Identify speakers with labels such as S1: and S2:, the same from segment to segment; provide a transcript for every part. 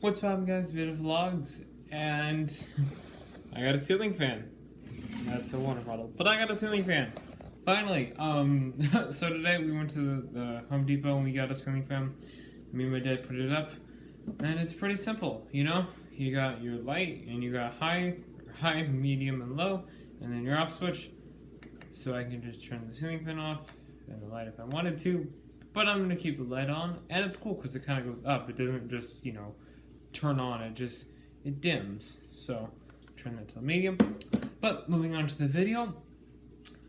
S1: What's up, guys? Bit of vlogs, and I got a ceiling fan. That's a water bottle, but I got a ceiling fan. Finally. So today we went to the Home Depot and we got a ceiling fan. Me and my dad put it up, and it's pretty simple. You know, you got your light, and you got high, medium, and low, and then your off switch. So I can just turn the ceiling fan off and the light if I wanted to. But I'm gonna keep the light on, and it's cool because it kind of goes up. It doesn't just, turn on. It dims. So turn that to medium. But moving on to the video.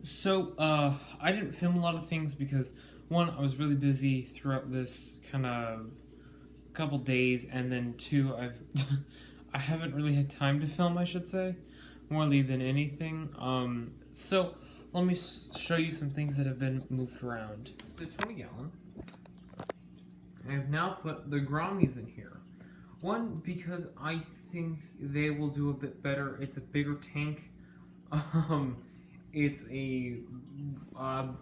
S1: So I didn't film a lot of things because one, I was really busy throughout this kind of couple days, and then two, I haven't really had time to film, I should say, more than anything. So let me show you some things that have been moved around. The 20-gallon. I have now put the Grommies in here. One, because I think they will do a bit better. It's a bigger tank. It's a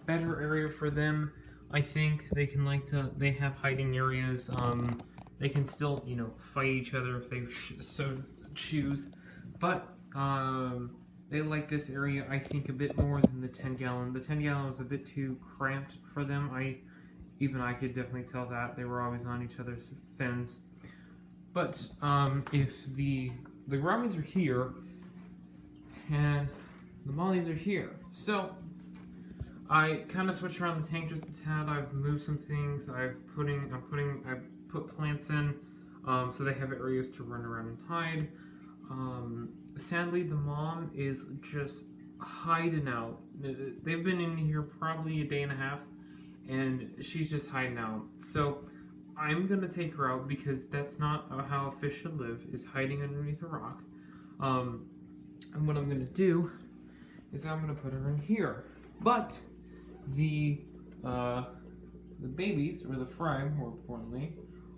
S1: better area for them. I think they can they have hiding areas. They can still, fight each other if they so choose. But they like this area, I think, a bit more than the 10-gallon. The 10-gallon was a bit too cramped for them. I could definitely tell that. They were always on each other's fins. But if the Grommies are here and the Mollies are here, so I kind of switched around the tank just a tad. I've moved some things. I put plants in, so they have areas to run around and hide. Sadly, the mom is just hiding out. They've been in here probably a day and a half, and she's just hiding out. So I'm gonna take her out because that's not how a fish should live, is hiding underneath a rock. And what I'm gonna do is I'm gonna put her in here. But the babies, or the fry, more importantly,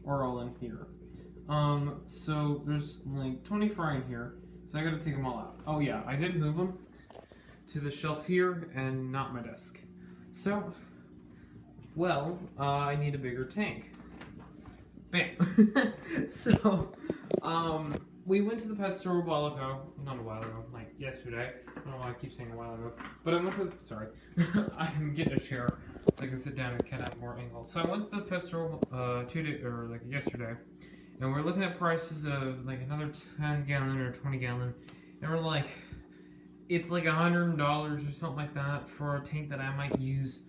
S1: are all in here. So there's like 20 fry in here, so I gotta take them all out. Oh yeah, I did move them to the shelf here and not my desk. So, well, I need a bigger tank. Bam! So, we went to the pet store a while ago. Not a while ago, like yesterday. I don't know why I keep saying a while ago. But I went to, sorry. I'm getting a chair so I can sit down and cut out more angle. So I went to the pet store yesterday. And we're looking at prices of like another 10-gallon or 20-gallon. And we're like, it's like $100 or something like that for a tank that I might use.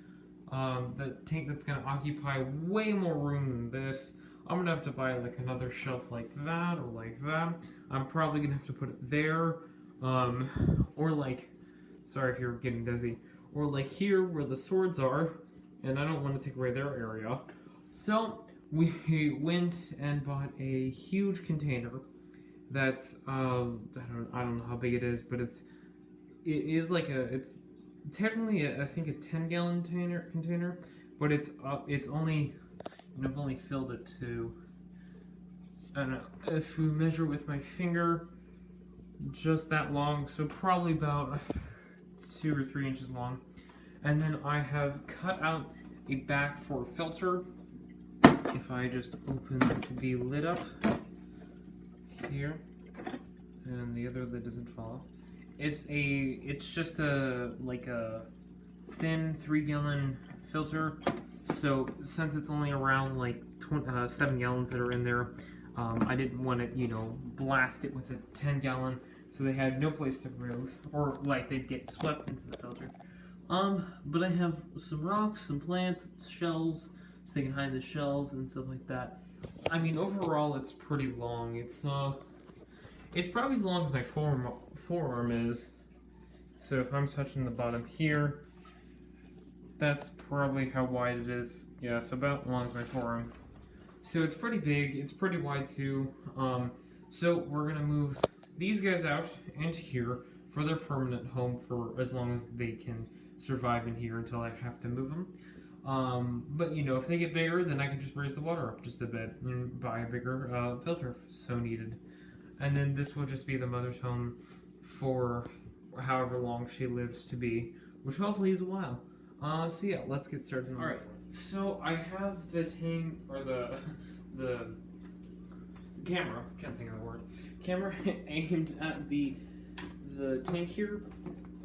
S1: The tank that's going to occupy way more room than this. I'm going to have to buy like another shelf like that or like that. I'm probably going to have to put it there. Or like, sorry if you're getting dizzy. Or like here where the swords are. And I don't want to take away their area. So we went and bought a huge container that's I don't know how big it is, but it's technically I think a 10-gallon container, but it's only, I've only filled it to, I don't know, if you measure with my finger, just that long, so probably about 2 or 3 inches long. And then I have cut out a back for a filter. If I just open the lid up here, and the other lid doesn't fall, it's just a thin 3-gallon filter. So since it's only around like 7 gallons that are in there, I didn't want to blast it with a 10-gallon, so they had no place to move, or like they'd get swept into the filter. But I have some rocks, some plants, shells, so they can hide the shells and stuff like that. I mean, overall, it's pretty long. It's probably as long as my forearm is. So if I'm touching the bottom here, that's probably how wide it is. Yeah, so about as long as my forearm. So it's pretty big. It's pretty wide too. So we're gonna move these guys out into here for their permanent home for as long as they can survive in here until I have to move them. But if they get bigger, then I can just raise the water up just a bit and buy a bigger filter if so needed. And then this will just be the mother's home for however long she lives to be, which hopefully is a while. So yeah, let's get started. Alright, so I have the tank, or the camera, can't think of the word, camera aimed at the tank here.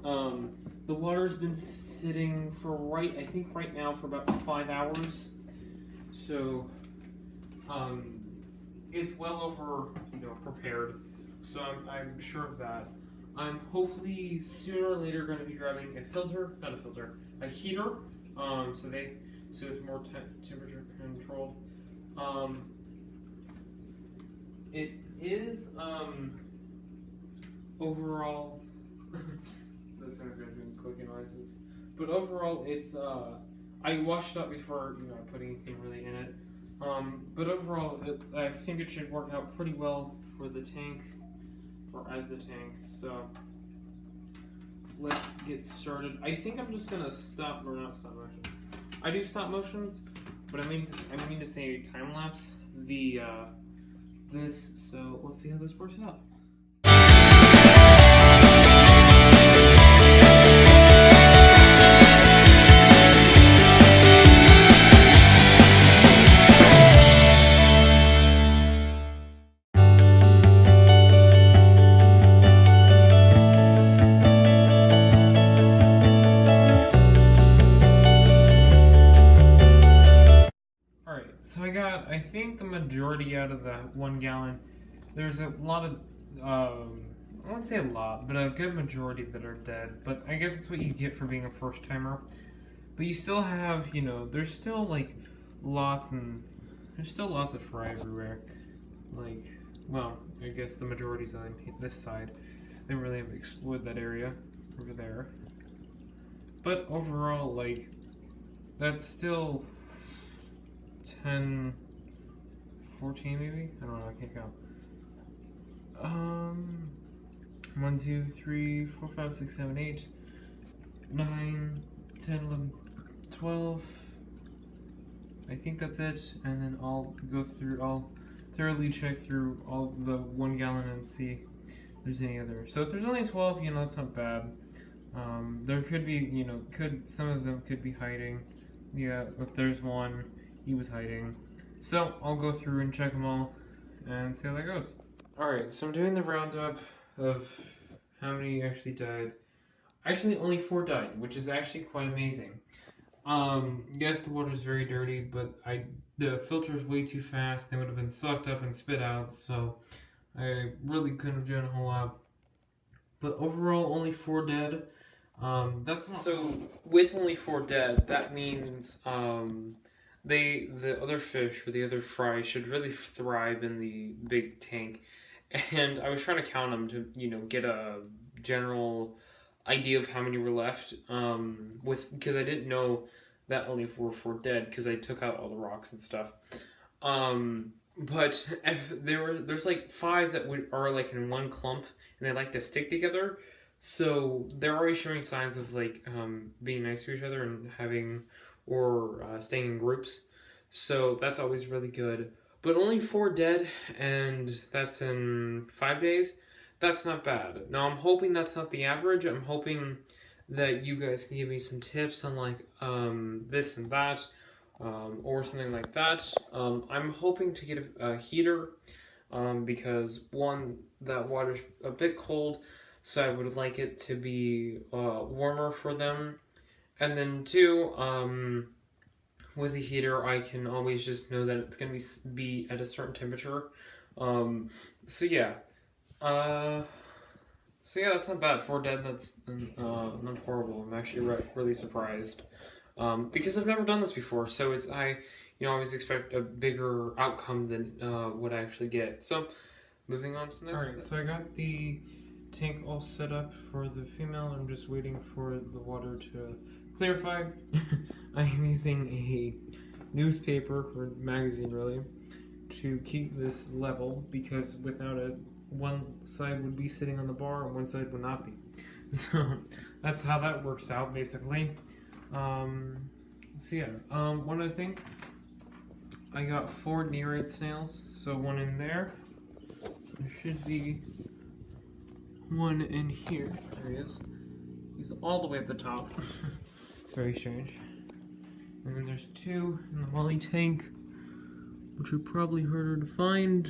S1: The water's been sitting for I think right now for about 5 hours. So, it's well over, prepared. So I'm sure of that. I'm hopefully sooner or later going to be grabbing a heater. So it's more temperature controlled. It is overall. This sounds good doing clicking noises, but overall it's I washed up before I put anything really in it. But overall, I think it should work out pretty well for the tank, or as the tank. So let's get started. I think I'm just gonna not stop motion. I do stop motions, but I mean to say time lapse this. So let's see how this works out. So I think the majority out of the 1 gallon. There's a lot of, I won't say a lot, but a good majority that are dead. But I guess it's what you get for being a first timer. But you still have, there's still lots of fry everywhere. Well, I guess the majority's on this side. They really have explored that area over there. But overall, that's still 10, 14 maybe? I don't know, I can't count. 1, 2, 3, 4, 5, 6, 7, 8, 9, 10, 11, 12. I think that's it, and then I'll thoroughly check through all the 1 gallon and see if there's any other. So if there's only 12, that's not bad. There could be, some of them could be hiding. Yeah, if there's one, he was hiding. So I'll go through and check them all and see how that goes. Alright, so I'm doing the roundup of how many actually died. Actually, only 4 died, which is actually quite amazing. Yes, the water's very dirty, but the filter's way too fast. They would have been sucked up and spit out, so I really couldn't have done a whole lot. But overall, only 4 dead. So with only 4 dead, that means the other fish or the other fry should really thrive in the big tank. And I was trying to count them to get a general idea of how many were left. Because I didn't know that only 4 were dead because I took out all the rocks and stuff. But if there's 5 that are in one clump and they like to stick together. So they're always showing signs of being nice to each other and having staying in groups. So that's always really good. But only 4 dead, and that's in 5 days. That's not bad. Now I'm hoping that's not the average. I'm hoping that you guys can give me some tips on this and that, or something like that. I'm hoping to get a heater, because 1, that water's a bit cold. So I would like it to be warmer for them. And then 2, with a heater, I can always just know that it's going to be at a certain temperature. So yeah, that's not bad. 4 dead, that's not horrible. I'm actually really surprised. Because I've never done this before, so I always expect a bigger outcome than what I actually get. So, moving on to the next one. Alright, so I got the tank all set up for the female. I'm just waiting for the water to clarify. I'm using a newspaper or magazine really to keep this level, because without it, one side would be sitting on the bar and one side would not be. So that's how that works out basically. So yeah, one other thing, I got 4 Nereid snails, so 1 in there. There should be 1 in here. There he is. He's all the way at the top. Very strange. And then there's 2 in the molly tank, which are probably harder to find.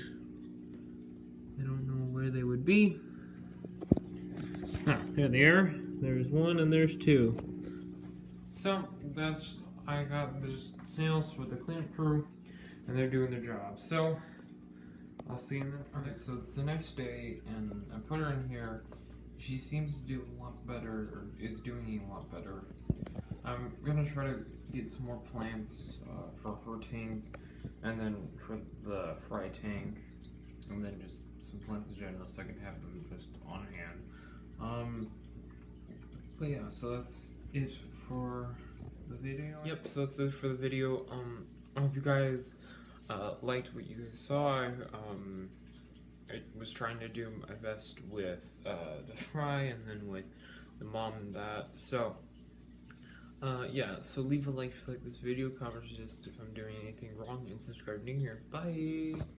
S1: I don't know where they would be. There they are. There's one and there's two. So I got the snails for the cleanup crew, and they're doing their job. So I'll see you in the.
S2: Alright, so it's the next day, and I put her in here. She seems to do a lot better, or is doing a lot better. I'm gonna try to get some more plants for her tank, and then for the fry tank, and then just some plants in general, so I can have them just on hand. But yeah, so that's it for the video. Yep, so that's it for the video. I hope you guys liked what you guys saw. I was trying to do my best with the fry and then with the mom and that. So yeah, so leave a like if you like this video, comment, suggest if I'm doing anything wrong, and subscribe new here. Bye!